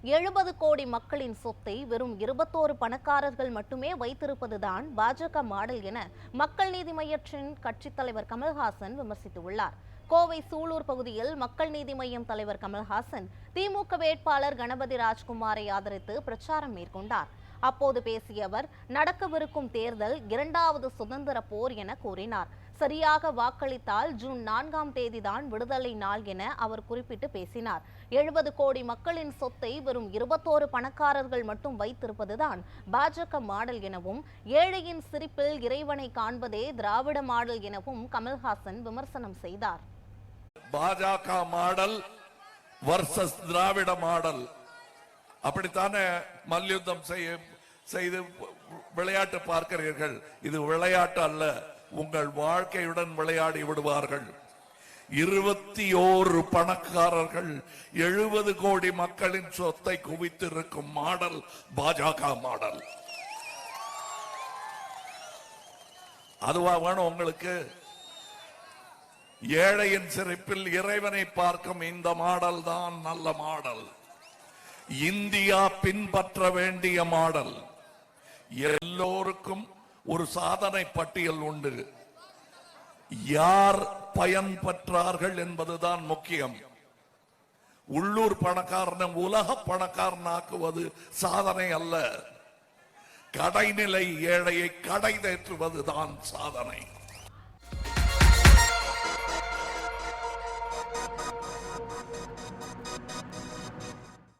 70 கோடி மக்களின் சொத்தை வெறும் 21 பணக்காரர்கள் மட்டுமே வைத்திருப்பதுதான் பாஜக மாடல் என மக்கள் நீதி மய்யத்தின் கட்சித் தலைவர் கமல்ஹாசன் விமர்சித்துள்ளார். கோவை சூலூர் பகுதியில் மக்கள் நீதி மய்யம் தலைவர் கமல்ஹாசன் திமுக வேட்பாளர் கணபதி ராஜ்குமாரை ஆதரித்து பிரச்சாரம் மேற்கொண்டார். அப்போது பேசிய அவர், நடக்கவிருக்கும் தேர்தல் இரண்டாவது சுதந்திர போர் என கூறினார். சரியாக வாக்களித்தால் ஜூன் 4ஆம் தேதிதான் விடுதலை நாள் என அவர் குறிப்பிட்டு பேசினார். 70 கோடி மக்களின் சொத்தை வெறும் 21 பணக்காரர்கள் மட்டும் வைத்திருப்பதுதான் பாஜக மாடல் எனவும், ஏழையின் சிரிப்பில் இறைவனை காண்பதே திராவிட மாடல் எனவும் கமல்ஹாசன் விமர்சனம் செய்தார். பாஜக மாடல் வர்சஸ் திராவிட மாடல், அப்படித்தானே மல்யுத்தம் செய்து விளையாட்டு பார்க்கிறீர்கள். இது விளையாட்டு அல்ல, உங்கள் வாழ்க்கையுடன் விளையாடி விடுவார்கள். 21 பணக்காரர்கள் 70 கோடி மக்களின் சொத்தை குவித்திருக்கும் மாடல் பாஜக மாடல். அதுவா வேணும் உங்களுக்கு? ஏழையின் சிரிப்பில் இறைவனை பார்க்கும் இந்த மாடல் தான் நல்ல மாடல், இந்தியா பின்பற்ற வேண்டிய மாடல். எல்லோருக்கும் ஒரு சாதனை பட்டியல் உண்டு. யார் பயன் பெற்றார்கள் என்பதுதான் முக்கியம். உள்ளூர் பணக்காரனை உலக பணக்காரனாக்குவது சாதனை அல்ல, கடைநிலை ஏழையை கடை தேற்றுவதுதான் சாதனை.